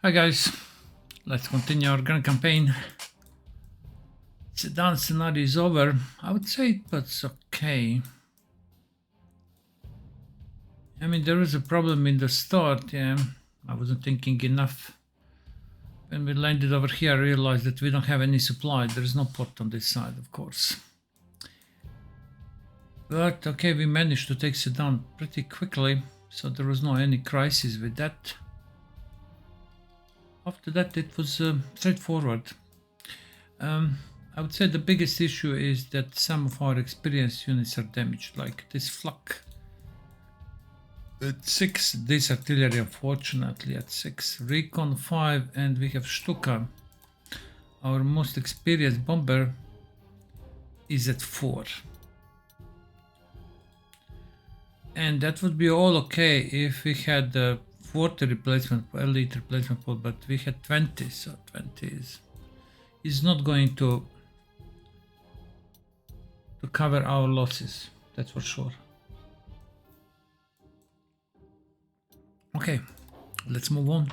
Hi guys, let's continue our grand campaign. Sedan scenario is over. I would say it was okay. I mean, there was a problem in the start, yeah. I wasn't thinking enough. When we landed over here, I realized that we don't have any supply. There is no port on this side, of course. But okay, we managed to take Sedan pretty quickly, so there was no any crisis with that. After that, it was straightforward. I would say the biggest issue is that some of our experienced units are damaged, like this flak. At 6, this artillery unfortunately at 6, recon 5, and we have Stuka. Our most experienced bomber is at 4. And that would be all okay if we had 40 replacement, elite replacement pool, but we had 20, so 20 is not going to cover our losses, that's for sure. Okay, let's move on.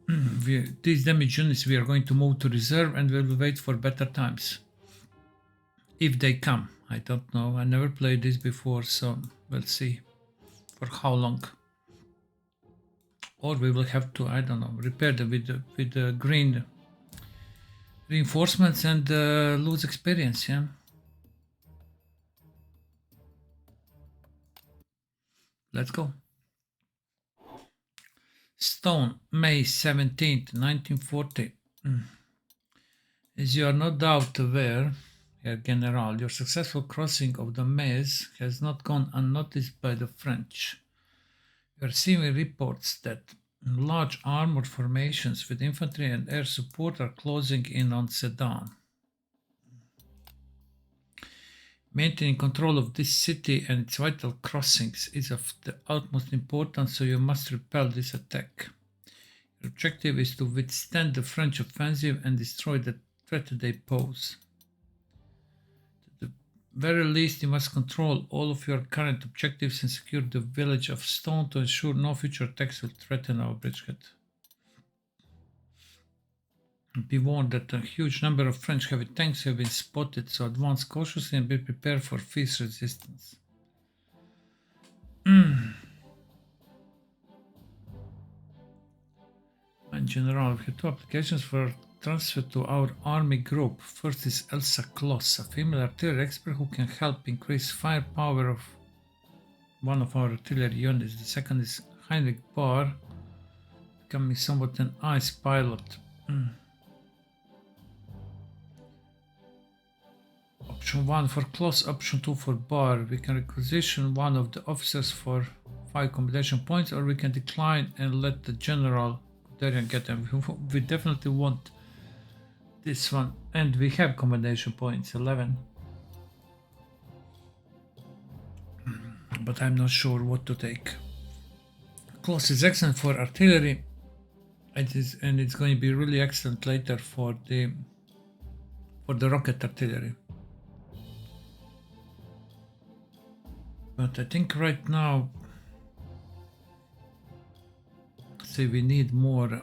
These damaged units we are going to move to reserve, and we will wait for better times. If they come, I don't know. I never played this before, so we'll see for how long. Or we will have to, I don't know, repair them with the green reinforcements and lose experience, yeah. Let's go. Stonne, May 17th, 1940. As you are no doubt aware, Herr General, your successful crossing of the Meuse has not gone unnoticed by the French. We are receiving reports that large armored formations with infantry and air support are closing in on Sedan. Maintaining control of this city and its vital crossings is of the utmost importance, so you must repel this attack. Your objective is to withstand the French offensive and destroy the threat they pose. To the very least, you must control all of your current objectives and secure the village of Stonne to ensure no future attacks will threaten our bridgehead. Be warned that a huge number of French heavy tanks have been spotted, so advance cautiously and be prepared for fierce resistance. My General, we have 2 applications for transfer to our army group. First is Elsa Kloss, a female artillery expert who can help increase firepower of one of our artillery units. The second is Heinrich Barr, becoming somewhat an ice pilot. Option 1 for Kloss, option 2 for Barr. We can requisition one of the officers for 5 combination points, or we can decline and let the General get them. We definitely want this one, and we have combination points 11, but I'm not sure what to take. Kloss is excellent for artillery, and it's going to be really excellent later for the rocket artillery. But I think right now, say we need more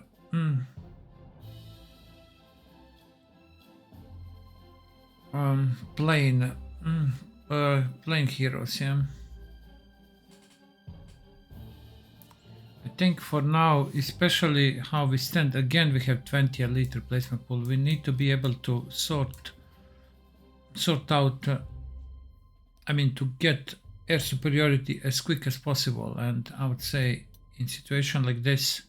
plane heroes, yeah. I think for now, especially how we stand, again we have 20 elite replacement pool. We need to be able to sort out, I mean, to get air superiority as quick as possible, and I would say in situation like this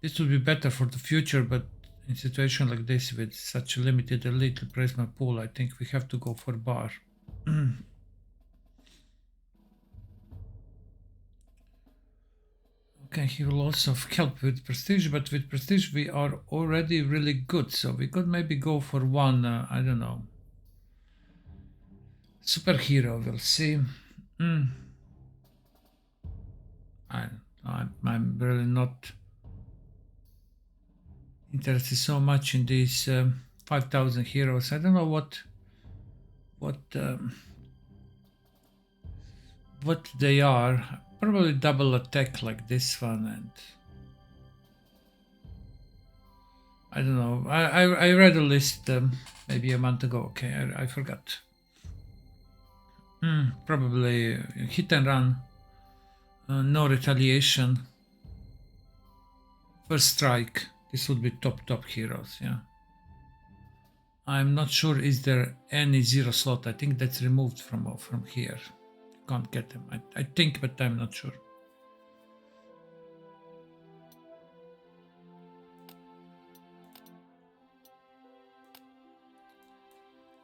would be better for the future, but in situation like this with such a limited elite replacement pool, I think we have to go for Barr. Okay, he will also help with prestige, but with prestige we are already really good, so we could maybe go for one, I don't know, superhero. We'll see. I'm really not interested so much in these 5,000 heroes. I don't know what they are. Probably double attack like this one, and I don't know. I read a list maybe a month ago. Okay, I forgot. Probably hit and run. No retaliation. First strike. This would be top heroes. Yeah. I'm not sure. Is there any zero slot? I think that's removed from here. Can't get them. I think, but I'm not sure.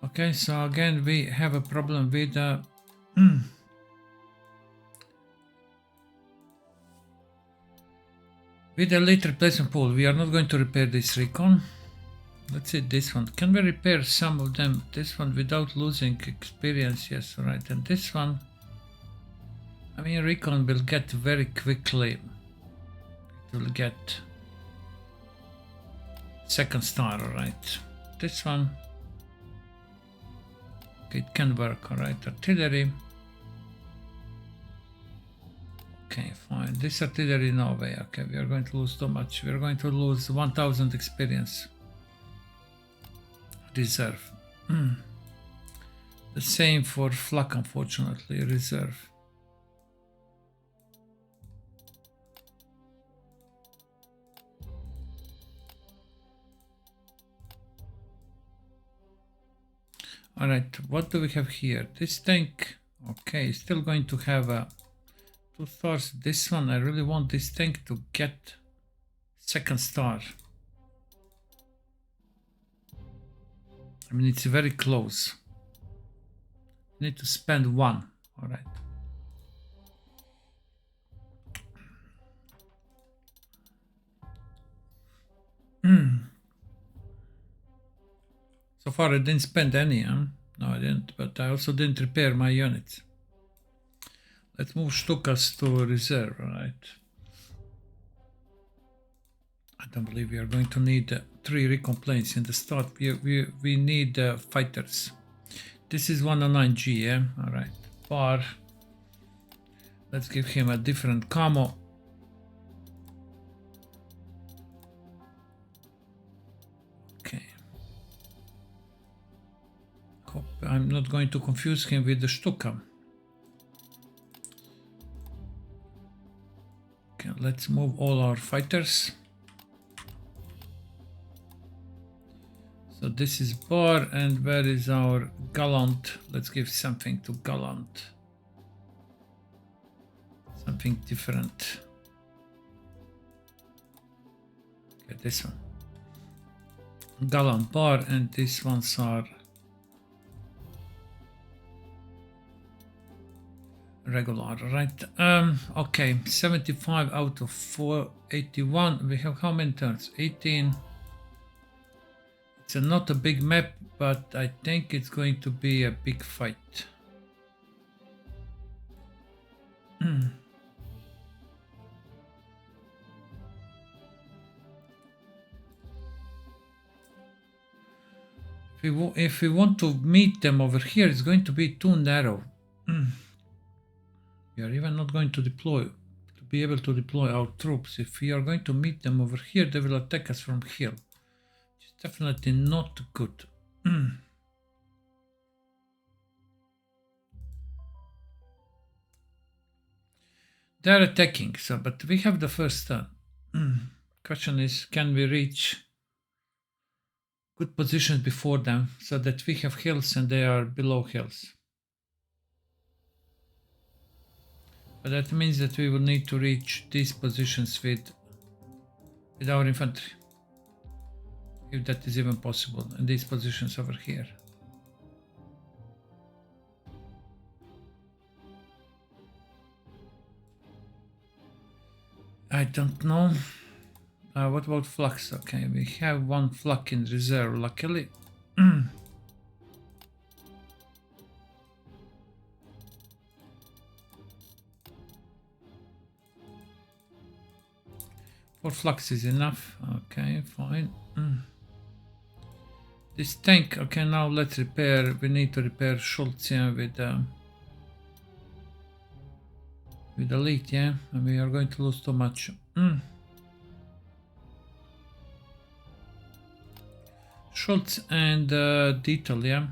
Okay, so again we have a problem with with the late replacement pool. We are not going to repair this recon. Let's see this one. Can we repair some of them? This one without losing experience? Yes, right. And this one, I mean, recon will get very quickly. It will get second star, right? This one, okay, it can work, all right. Artillery. Okay, fine. This artillery, no way. Okay, we are going to lose too much. We are going to lose 1000 experience. Reserve. The same for flak, unfortunately. Reserve. All right, what do we have here? This tank, okay, still going to have a 2 stars. This one, I really want this tank to get second star. I mean, it's very close. Need to spend 1. All right. So far I didn't spend any, huh? No, I didn't, but I also didn't repair my units. Let's move Stukas to reserve, right? I don't believe we are going to need 3 recon planes in the start. We need fighters. This is 109G, yeah? Alright. Bar. Let's give him a different camo. Okay. Hope I'm not going to confuse him with the Stuka. Okay, let's move all our fighters. So this is Bar, and where is our Gallant? Let's give something to Gallant. Something different. Okay, this one. Gallant, Bar, and these ones are regular, right? Okay, 75 out of 481. We have how many turns? 18. It's not a big map, but I think it's going to be a big fight. If we want to meet them over here, it's going to be too narrow. We are even not going to be able to deploy our troops. If we are going to meet them over here, they will attack us from here. Which is definitely not good. They are attacking, so but we have the first turn. Question is, can we reach good positions before them so that we have hills and they are below hills? But that means that we will need to reach these positions with our infantry. If that is even possible, and these positions over here. I don't know. What about flux? Okay, we have 1 flak in reserve, luckily. 4 flux is enough. Okay, fine. This tank. Okay, now let's repair. We need to repair Schultzian with with the lead, yeah, and we are going to lose too much. Schultz and Dietel, yeah.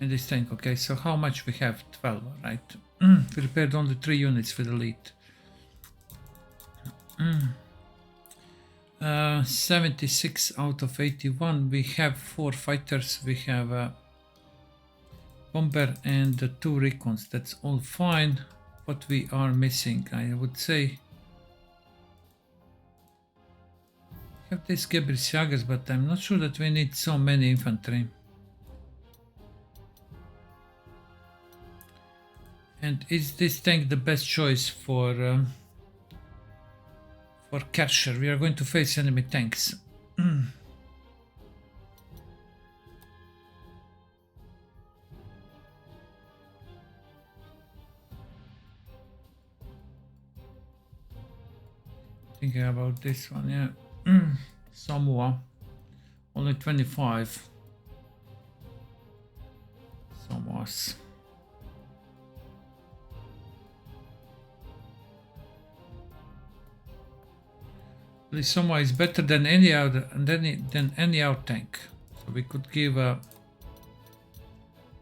And this tank, okay, so how much we have? 12, right? We repaired only 3 units for the lead. 76 out of 81. We have 4 fighters, we have a bomber and 2 recons. That's all fine. What we are missing, I would say, we have these Gebrisiagas, but I'm not sure that we need so many infantry. And is this tank the best choice for Kesler? We are going to face enemy tanks. Thinking about this one, yeah. Samoa, only 25. Samoas. This Samoa is better than any other than any out tank. So we could give a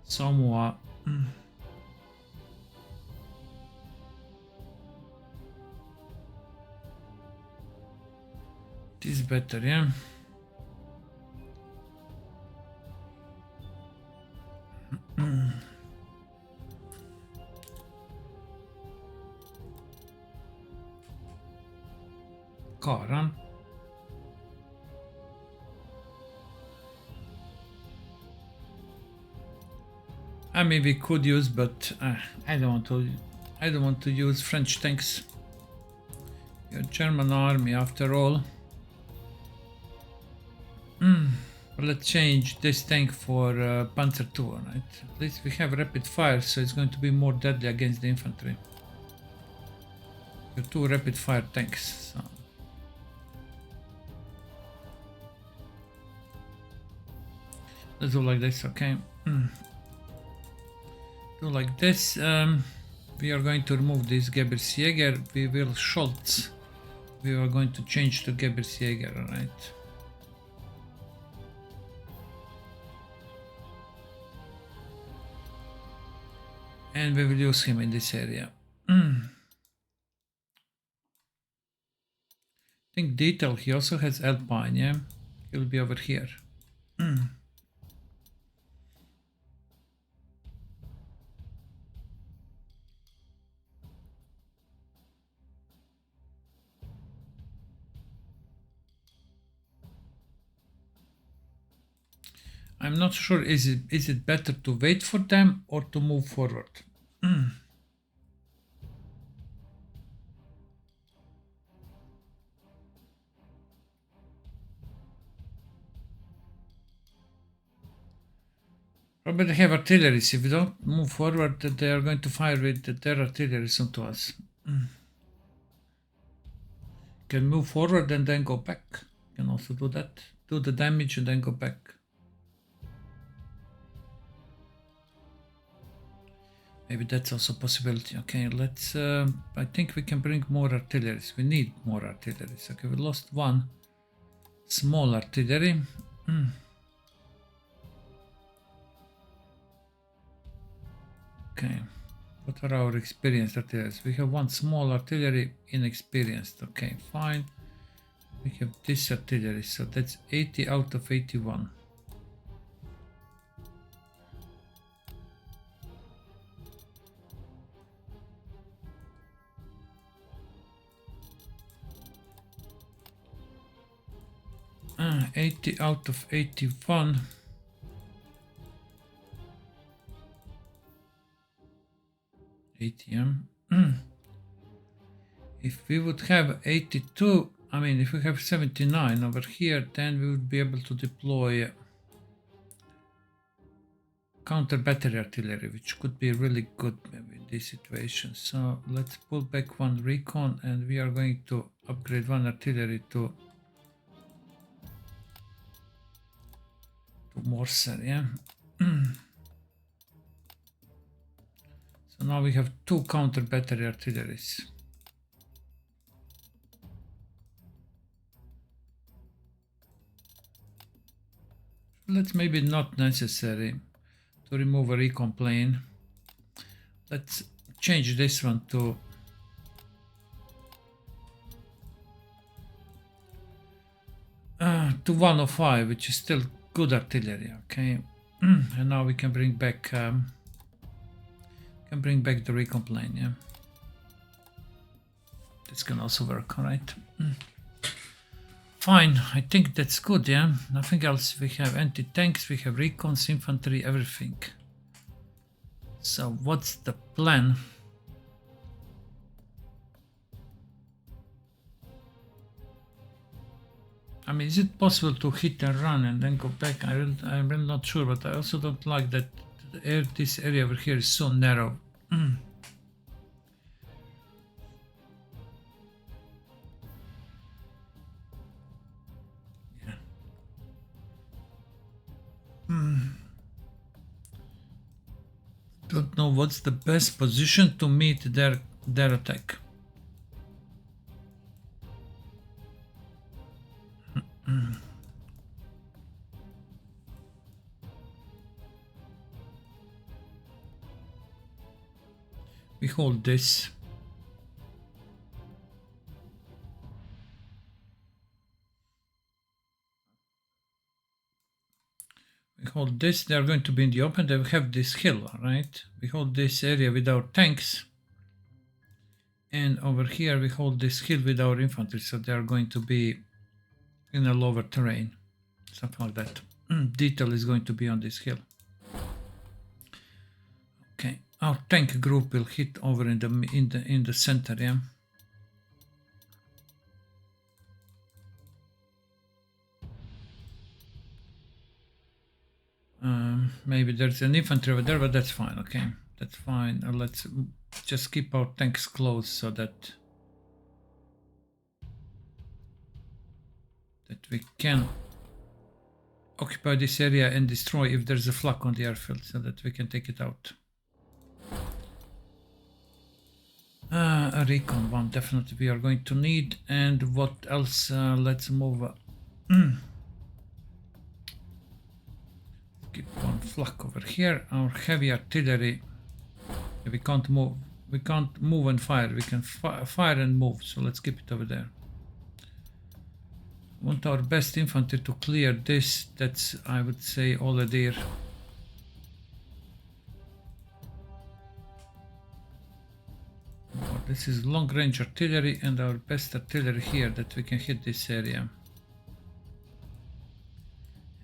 Samoa. It is better, yeah. Car, huh? I mean, we could use, but I don't want to use French tanks. You're German army after all. But let's change this tank for Panzer II, right? At least we have rapid fire, so it's going to be more deadly against the infantry. There are 2 rapid fire tanks. So. Let's do like this, okay? Do like this. We are going to remove this Gebrisiager. We will Schultz. We are going to change to Gebrisiager, right? And we will use him in this area. I think Detail, he also has Alpine, yeah? He'll be over here. I'm not sure, is it better to wait for them or to move forward? Probably they have artillery. If we don't move forward, they are going to fire with their artillery onto us. Can move forward and then go back. Can also do that. Do the damage and then go back. Maybe that's also a possibility. Okay, let's. I think we can bring more artillery. We need more artillery. Okay, we lost 1 small artillery. Okay, what are our experienced artillery? We have 1 small artillery, inexperienced. Okay, fine. We have this artillery, so that's 80 out of 81. Uh, 80 out of 81. ATM. If we would have 82, I mean, if we have 79 over here, then we would be able to deploy counter battery artillery, which could be really good maybe in this situation. So let's pull back 1 recon, and we are going to upgrade 1 artillery to Morser, yeah. So now we have 2 counter battery artilleries. Let's maybe not necessary to remove a recon plane. Let's change this one to 105, which is still good artillery. Okay, and now we can bring back the recon plane. Yeah, this can also work. All right. Fine, I think that's good, yeah. Nothing else. We have anti-tanks, we have recons, infantry, everything. So what's the plan? I mean, is it possible to hit and run and then go back? I'm really not sure, but I also don't like that this area over here is so narrow. Don't know what's the best position to meet their attack. We hold this. We hold this, they are going to be in the open, they have this hill, right? We hold this area with our tanks. And over here we hold this hill with our infantry, so they are going to be in a lower terrain. Something like that. Detail is going to be on this hill. Okay, our tank group will hit over in the center, yeah. Maybe there's an infantry over there, but that's fine. Okay, that's fine. Let's just keep our tanks close so that we can occupy this area and destroy if there's a flak on the airfield, so that we can take it out. A recon one definitely we are going to need. And what else? Let's move. Keep one flak over here. Our heavy artillery. We can't move. We can't move and fire. We can fire and move. So let's keep it over there. Want our best infantry to clear this. That's, I would say, all a deer. This is long range artillery and our best artillery here that we can hit this area.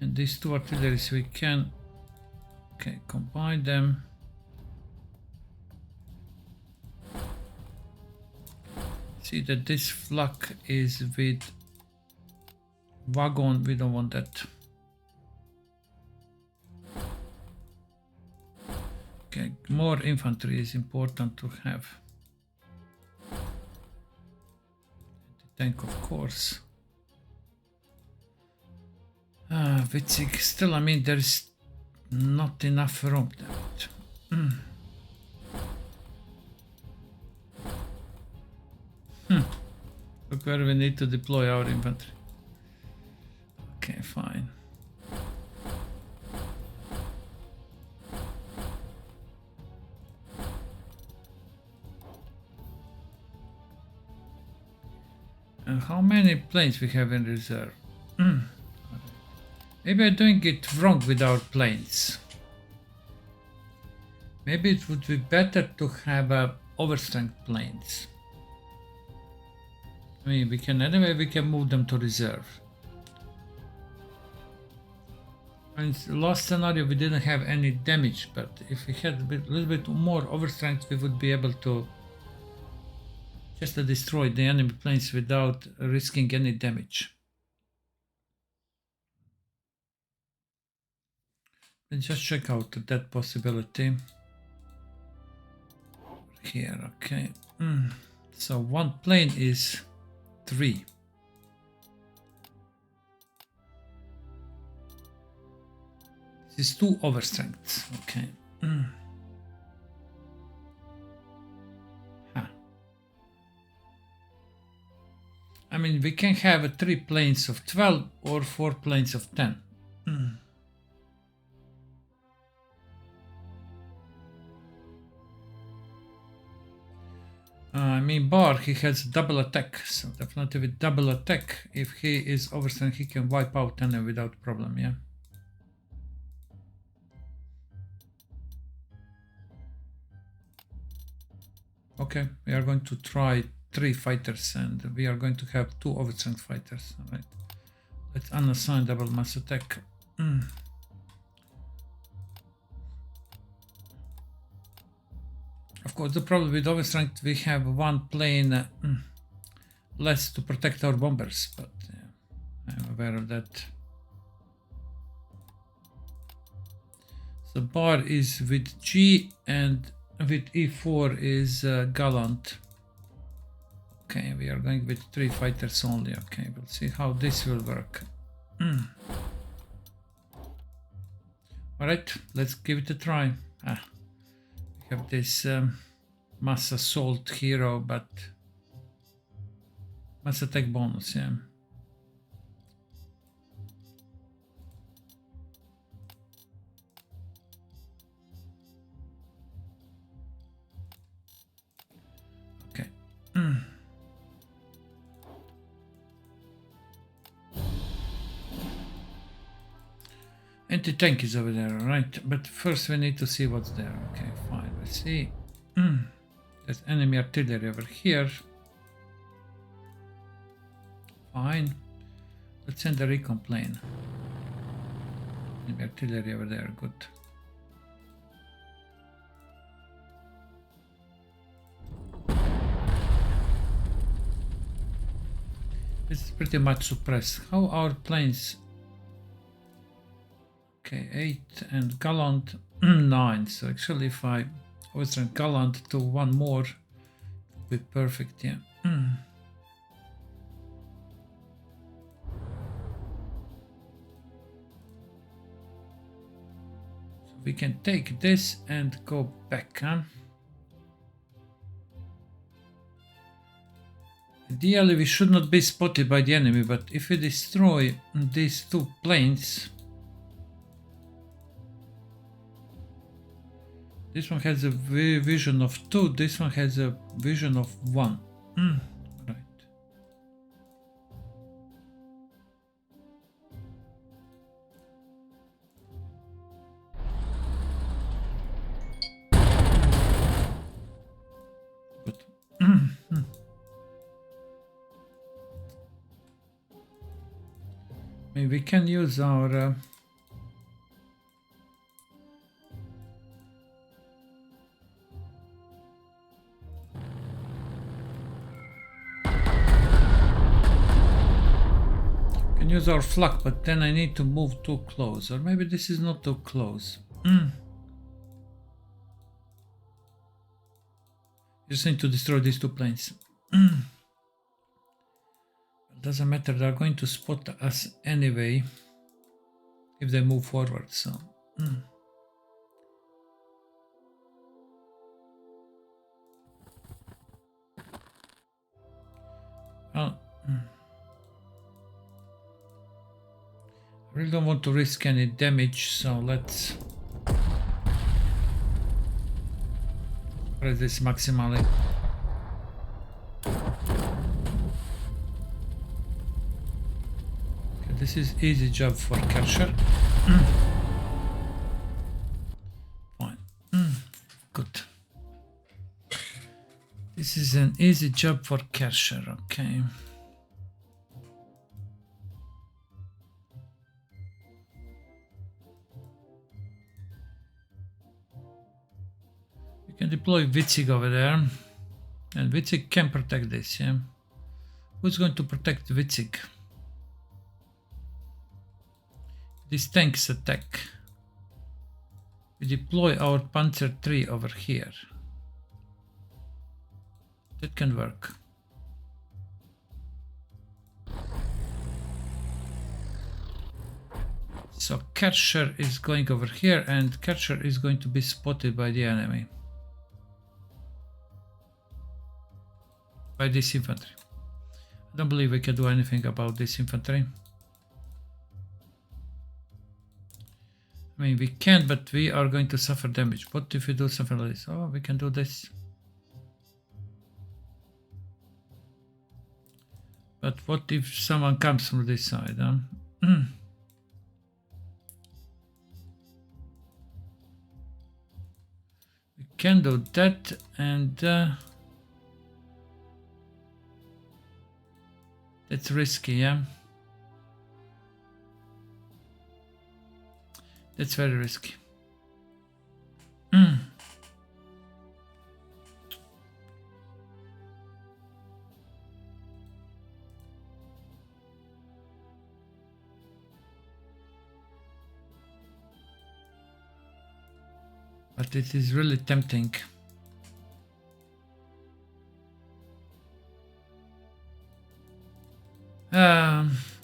And these 2 artilleries we can combine them. See that this flak is with wagon, we don't want that. Okay, more infantry is important to have. The tank, of course. Witzig, still, I mean, there is not enough room there. Look where we need to deploy our infantry. Okay, fine. And how many planes we have in reserve? Maybe I'm doing it wrong with our planes. Maybe it would be better to have overstrength planes. I mean, we can move them to reserve. In the last scenario we didn't have any damage, but if we had a little bit more overstrength, we would be able to just destroy the enemy planes without risking any damage. Let's just check out that possibility. Here, okay. So one plane is 3. This is 2 overstrengths, okay. I mean, we can have 3 planes of 12 or 4 planes of 10. I mean, Bar, he has double attack, so definitely with double attack, if he is overstrength, he can wipe out enemy without problem, yeah. Okay, we are going to try 3 fighters and we are going to have 2 overstrength fighters. All right, let's unassign double mass attack. Of course, the problem with overstrength, we have 1 plane less to protect our bombers, but I'm aware of that. So Bar is with G and with E4 is Gallant. Okay, we are going with 3 fighters only. Okay, we'll see how this will work. Alright, let's give it a try. We have this mass assault hero, but mass attack bonus, yeah. Okay. Anti-tank is over there, right? But first we need to see what's there. Okay, fine. Let's see. There's enemy artillery over here. Fine. Let's send a recon plane. Enemy artillery over there. Good. It's pretty much suppressed. How our planes? Okay, 8 and Gallant 9. So actually, if I overstrength Gallant to 1 more, it would be perfect. Yeah. So we can take this and go back. Ideally, we should not be spotted by the enemy, but if we destroy these 2 planes. This one has a vision of 2, this one has a vision of 1. Right. Good. Maybe we can use our use our flak, but then I need to move too close, or maybe this is not too close. Just need to destroy these 2 planes. It doesn't matter, they're going to spot us anyway if they move forward, so well, I really don't want to risk any damage, so let's press this maximally. Okay, this is easy job for Kesler. Fine. Good. This is an easy job for Kesler, okay. We can deploy Witzig over there, and Witzig can protect this, yeah. Who's going to protect Witzig? These tanks attack. We deploy our Panzer III over here. That can work. So Kesler is going over here, and Kesler is going to be spotted by the enemy. By this infantry. I don't believe we can do anything about this infantry. I mean, we can, but we are going to suffer damage. What if we do something like this? Oh, we can do this. But what if someone comes from this side? We can do that, and that's risky, yeah? That's very risky. But it is really tempting.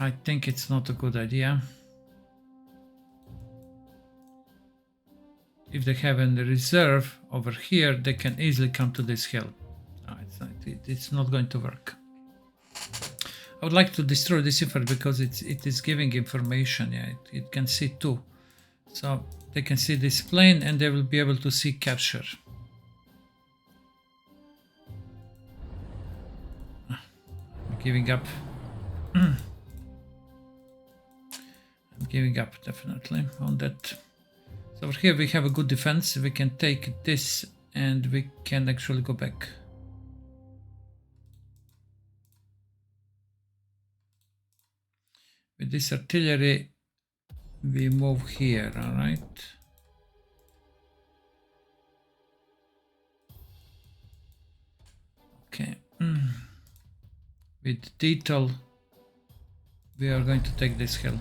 I think it's not a good idea. If they have a reserve over here, they can easily come to this hill. No, it's not going to work. I would like to destroy this infantry because it is giving information. Yeah, it can see too. So they can see this plane and they will be able to see capture. I'm giving up. I'm giving up definitely on that. So over here we have a good defense. We can take this and we can actually go back. With this artillery we move here, all right? Okay. With detail we are going to take this hill.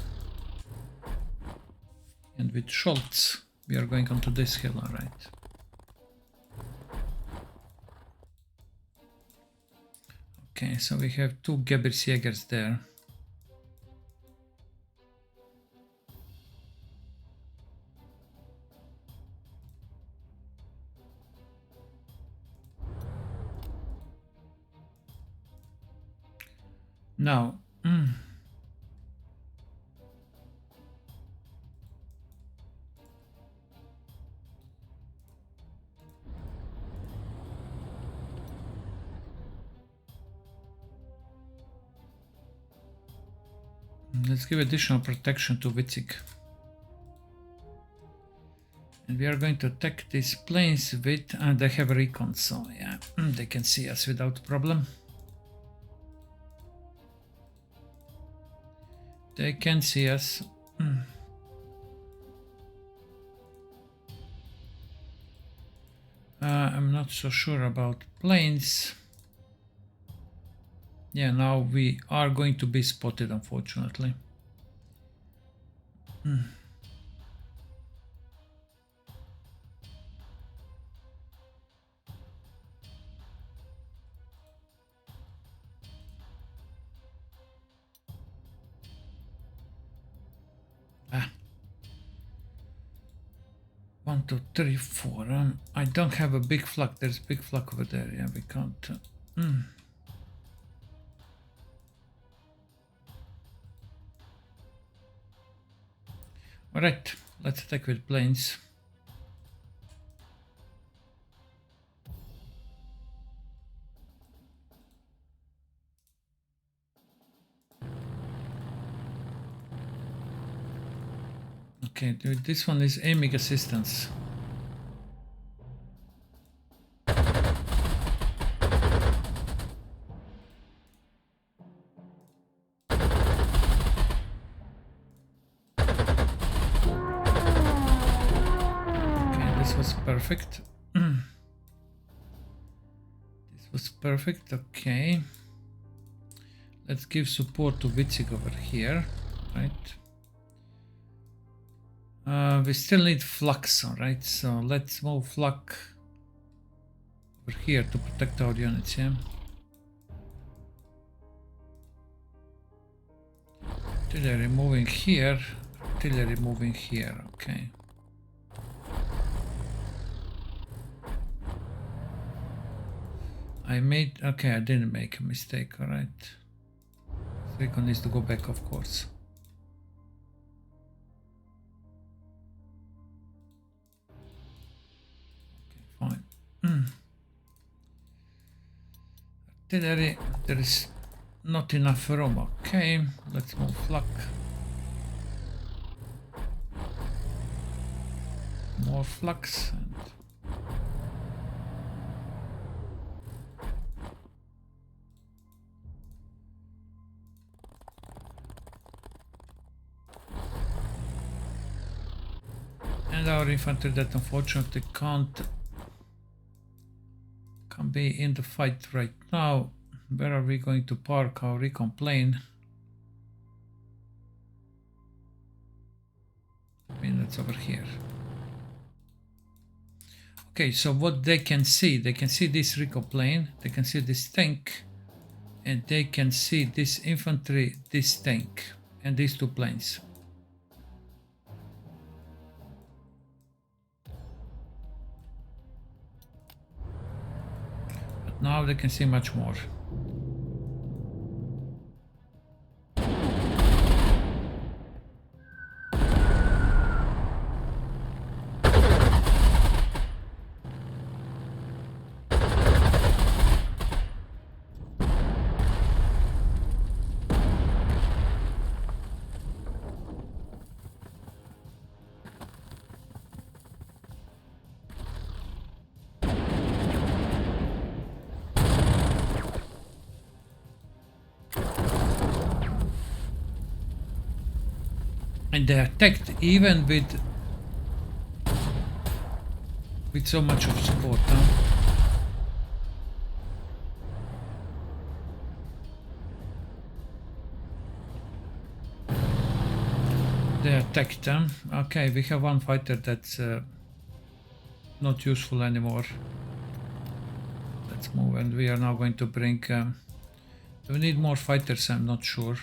And with Schultz we are going onto this hill, all right? Okay, so we have two Gebirgsjägers there. Now, let's give additional protection to Witzig. And we are going to attack these planes with, and they have recon, so yeah, they can see us without problem. They can see us. I'm not so sure about planes. Yeah, now we are going to be spotted, unfortunately. Ah. 1, 2, 3, 4. I don't have a big flak. There's a big flak over there. Yeah, we can't. Alright, let's attack with planes. Okay, this one is aiming assistance. Perfect. This was perfect. Okay, let's give support to Witzig over here, right? We still need flux, all right? So let's move flak over here to protect our units. Yeah. Artillery moving here. Artillery moving here. Okay. I didn't make a mistake, all right. Recon needs to go back, of course. Okay, fine. Artillery, there is not enough room. Okay, let's move flak. More flux. And our infantry that unfortunately can't be in the fight right now. Where are we going to park our recon plane? I mean, that's over here. Okay, so what they can see this recon plane, they can see this tank, and they can see this infantry, this tank, and these two planes. But now they can see much more. And they attacked even with so much of support, huh? They attacked them. Okay, we have one fighter that's not useful anymore. Let's move, and we are now going to bring... do we need more fighters? I'm not sure.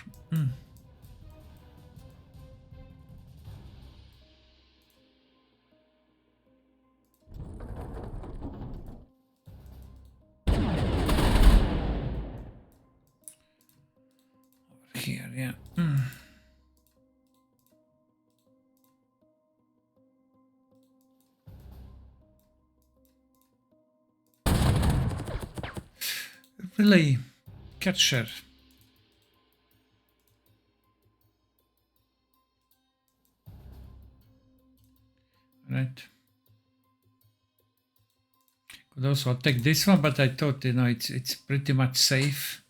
Here, yeah. Really, Kesler. Right. Could also attack this one, but I thought, you know, it's pretty much safe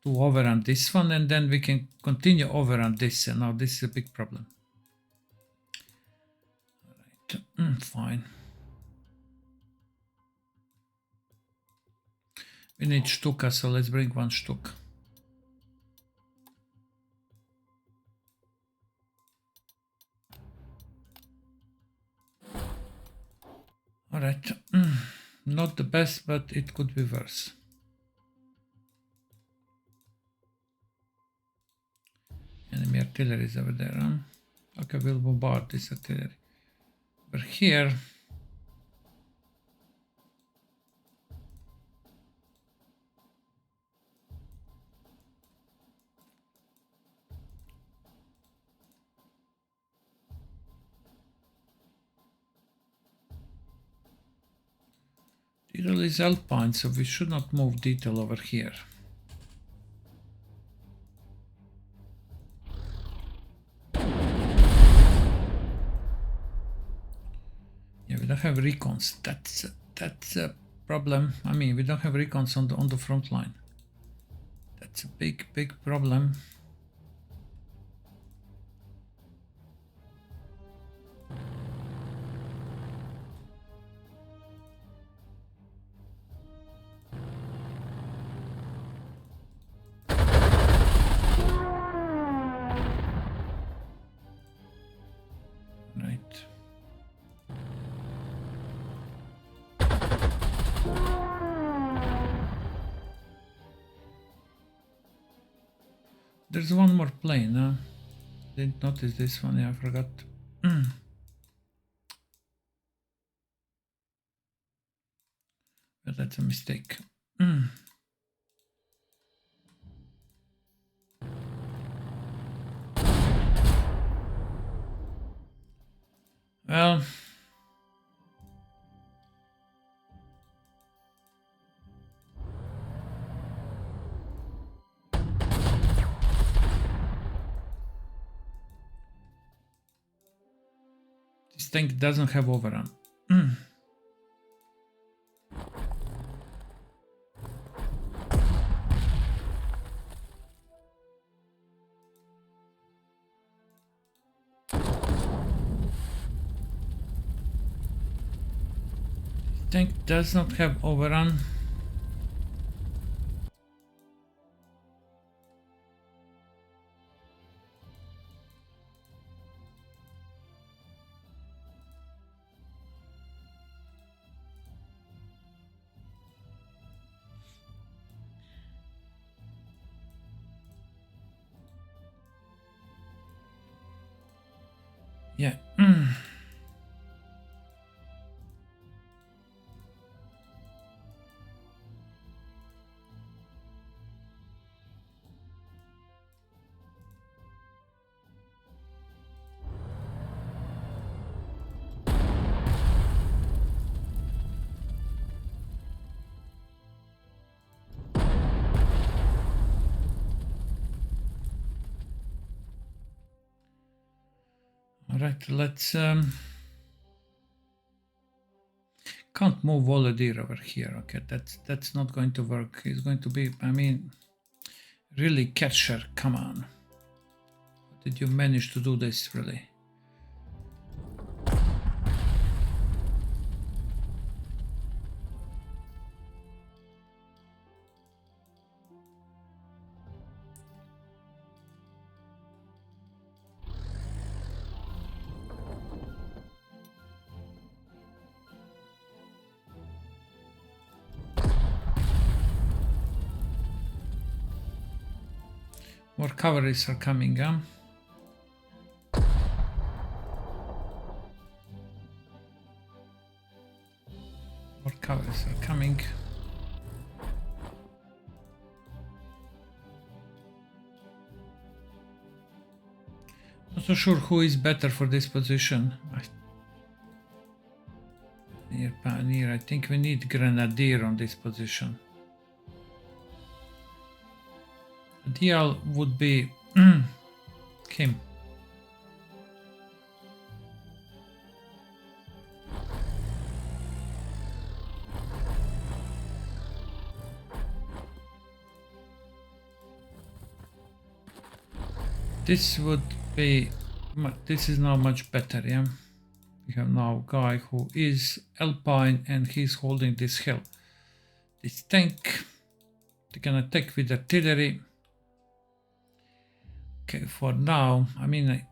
to overrun this one, and then we can continue overrun this, and now this is a big problem. Alright, fine. We need Stuka, so let's bring one Stuk. Alright, not the best, but it could be worse. Enemy artillery is over there, huh? Okay, we'll bombard this artillery. But here... Detail is Alpine, so we should not move detail over here. Yeah, we don't have recons. That's a problem. I mean, we don't have recons on the front line. That's a big problem. Right. There's one more plane, huh? Didn't notice this one, yeah, I forgot. But that's a mistake. This tank doesn't have overrun. Tank does not have overrun. Yeah. Alright, let's can't move all the deer over here. Okay, that's not going to work. It's going to be, I mean, really, Kesler, come on. How did you manage to do this, really? More cavalries are coming, huh? More cavalries are coming. Not so sure who is better for this position. Pioneer, I think we need Grenadier on this position. Ideal would be him. This would be, this is now much better, yeah? We have now a guy who is Alpine and he's holding this hill. This tank, they can attack with artillery. Okay, for now, I mean,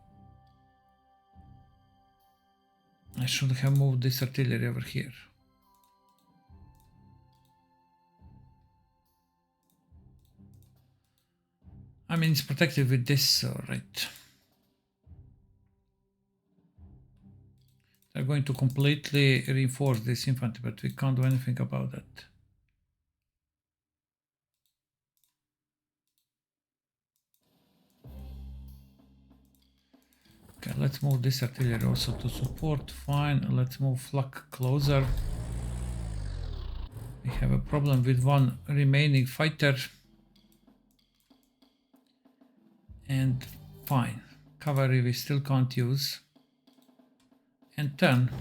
I should have moved this artillery over here. I mean, it's protected with this, right? They're going to completely reinforce this infantry, but we can't do anything about that. Okay, let's move this artillery also to support. Fine, let's move flak closer. We have a problem with one remaining fighter. And fine, cavalry we still can't use. And turn.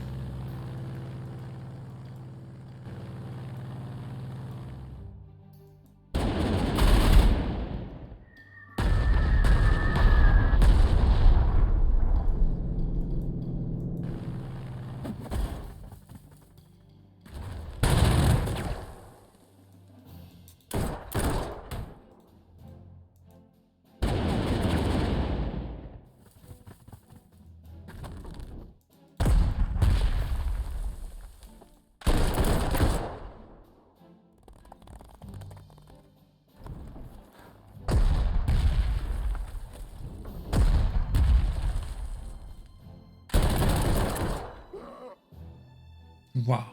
Wow.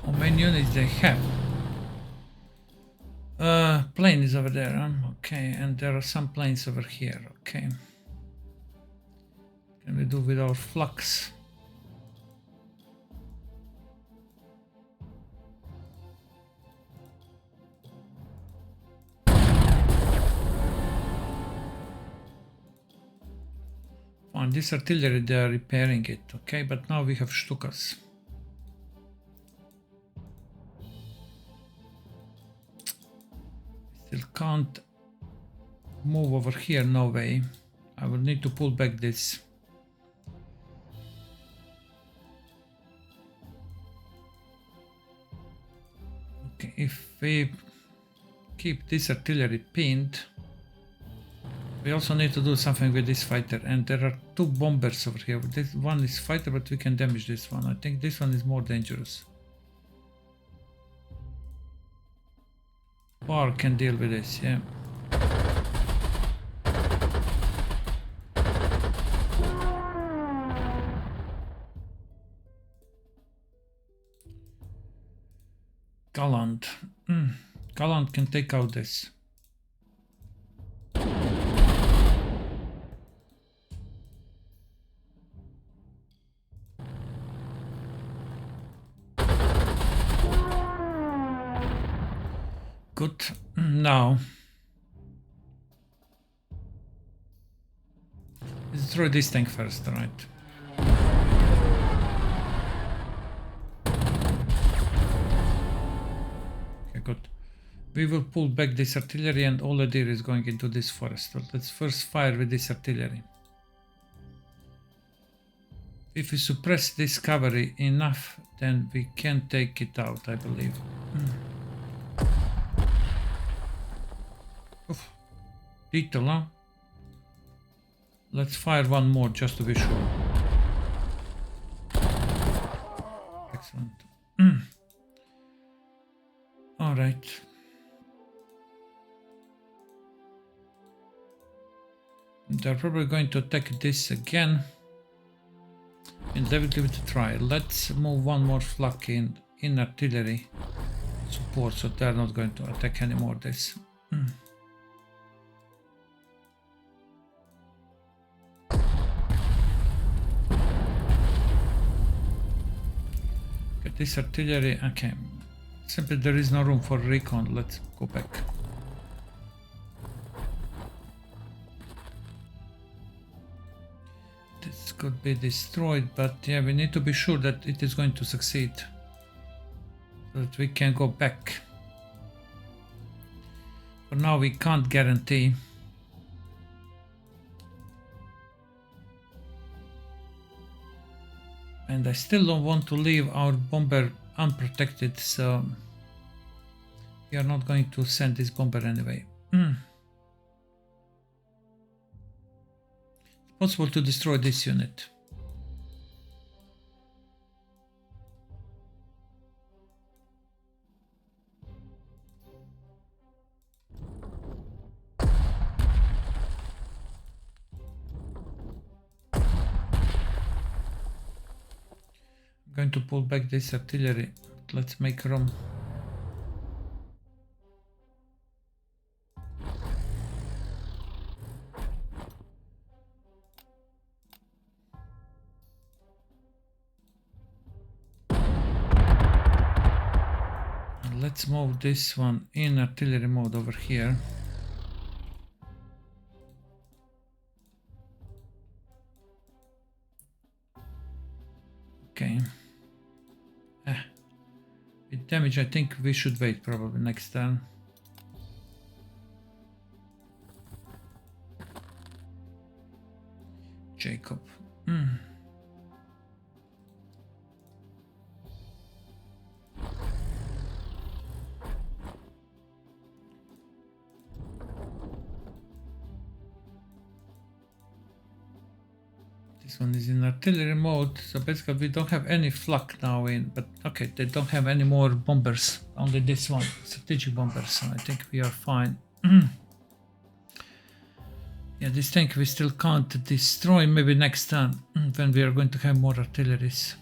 How many units they have? Plane is over there, huh? Okay, and there are some planes over here, okay. Can we do with our flux? On this artillery they are repairing it, okay, but now we have Stukas. Still can't move over here, no way. I will need to pull back this. Okay, if we keep this artillery pinned, we also need to do something with this fighter, and there are two bombers over here. This one is fighter, but we can damage this one. I think this one is more dangerous. Bar can deal with this, yeah. Gallant. Gallant can take out this. Good. Now destroy this tank first, right? Okay, good. We will pull back this artillery, and all the deer is going into this forest. But let's first fire with this artillery. If we suppress this cavalry enough, then we can take it out, I believe. Oof. Detail, huh? Let's fire one more just to be sure. Excellent. All right. They're probably going to attack this again. And they will give it a try. Let's move one more flak in artillery support, so they're not going to attack anymore this. Get this artillery. Okay. Simply there is no room for recon. Let's go back. This could be destroyed, but yeah, we need to be sure that it is going to succeed, so that we can go back. For now we can't guarantee. And I still don't want to leave our bomber unprotected, so we are not going to send this bomber anyway. It's possible to destroy this unit. I'm going to pull back this artillery. Let's make room. Let's move this one in artillery mode over here. Okay. With damage, I think we should wait probably next turn. Jacob. This one is in artillery mode, so basically we don't have any flak now in, but okay, they don't have any more bombers, only this one, strategic bombers, so I think we are fine. Yeah, this tank we still can't destroy, maybe next turn, when we are going to have more artilleries.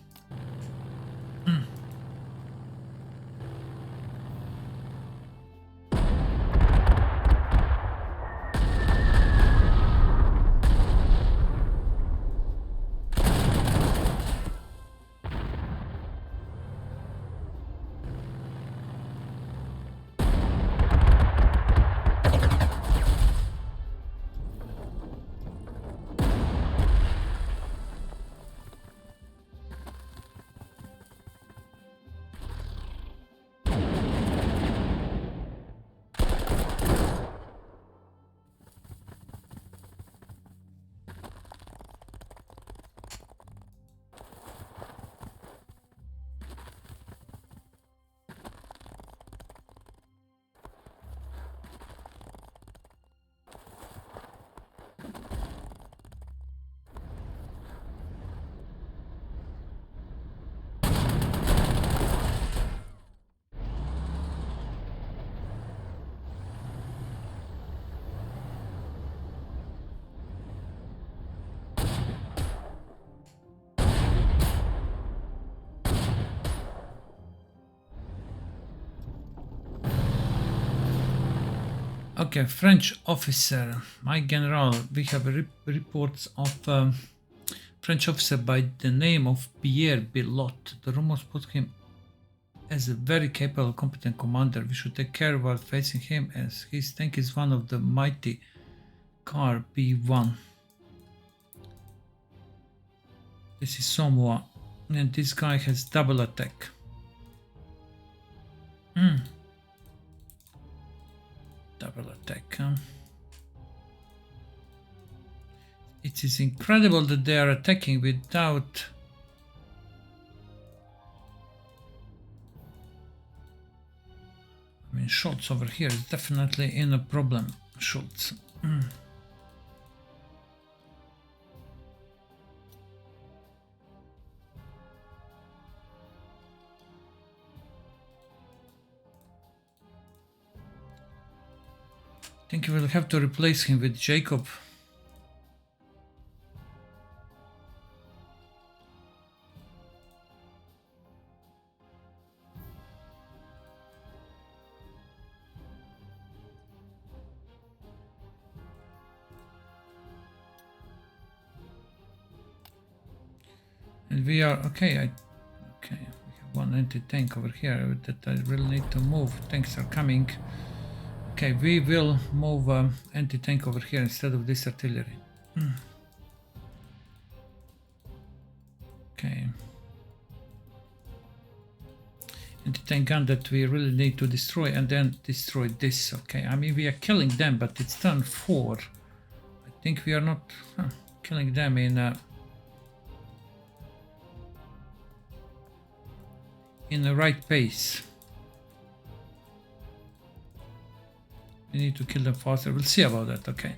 Okay, French officer. My general, we have reports of French officer by the name of Pierre Bilot. The rumors put him as a very capable, competent commander. We should take care while facing him, as his tank is one of the mighty car B1. This is Samoa, and this guy has double attack. Double attack. It is incredible that they are attacking without... I mean, Schultz over here is definitely in a problem. Schultz. I think we will have to replace him with Jacob. And we are okay. Okay, we have one anti-tank over here that I really need to move. Tanks are coming. Okay, we will move anti-tank over here instead of this artillery. Okay. Anti-tank gun that we really need to destroy, and then destroy this. Okay, I mean we are killing them, but it's turn 4. I think we are not killing them in the right pace. We need to kill them faster. We'll see about that. Okay,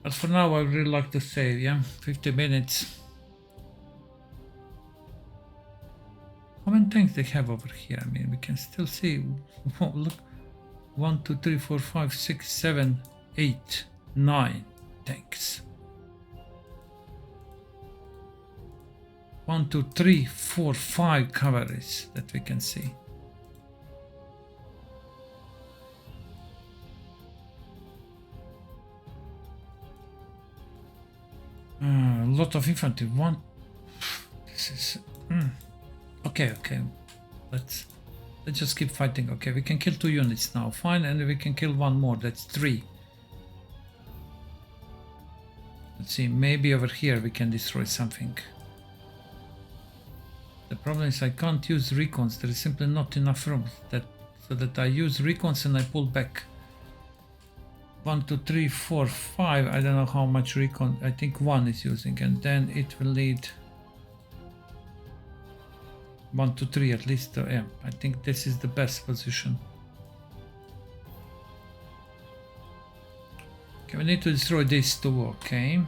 but for now I would really like to save. Yeah, 50 minutes. How many tanks they have over here? I mean, we can still see. Oh, look, 1, 2, 3, 4, 5, 6, 7, 8, 9 tanks. 1, 2, 3, 4, 5 cavalries that we can see. A lot of infantry. One. This is. Okay. Let's just keep fighting. Okay, we can kill 2 units now. Fine, and we can kill 1 more. That's 3. Let's see. Maybe over here we can destroy something. The problem is I can't use recons. There is simply not enough room so that I use recons and I pull back. 1, 2, 3, 4, 5. I don't know how much recon. I think 1 is using, and then it will need 1, 2, 3 at least. Yeah, I think this is the best position. Okay, we need to destroy these 2. Okay.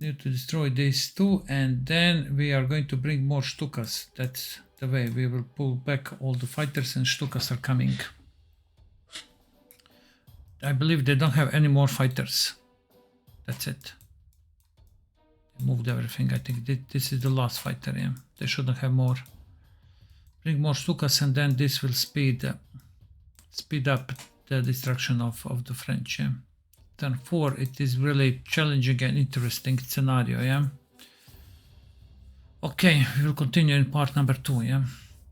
Need to destroy these 2, and then we are going to bring more Stukas. That's the way we will pull back all the fighters, and Stukas are coming. I believe they don't have any more fighters. That's it. They moved everything. I think this is the last fighter. Yeah, they shouldn't have more. Bring more Stukas, and then this will speed up the destruction of the French. Yeah. Turn 4, it is really challenging and interesting scenario, yeah. Okay, we will continue in part number 2, yeah.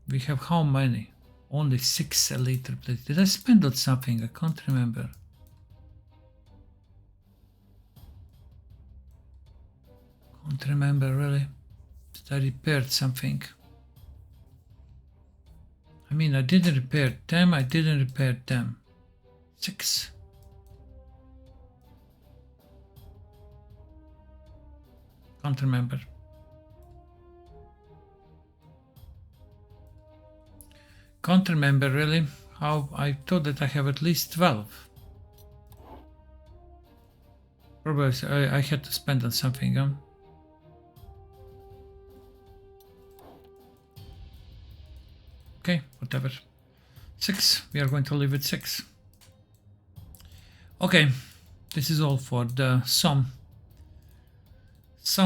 We have how many? Only 6 elite replays. Did I spend on something? I can't remember. Can't remember really. Did I repair something? I mean, I didn't repair them, I didn't repair them. 6. Can't remember. Can't remember really. How I thought that I have at least 12. Probably I had to spend on something. Okay, whatever. 6. We are going to leave it 6. Okay, this is all for the some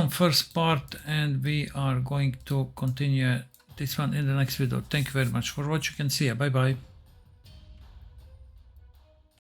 first part, and we are going to continue this one in the next video. Thank you very much for watching, and see ya. Bye bye.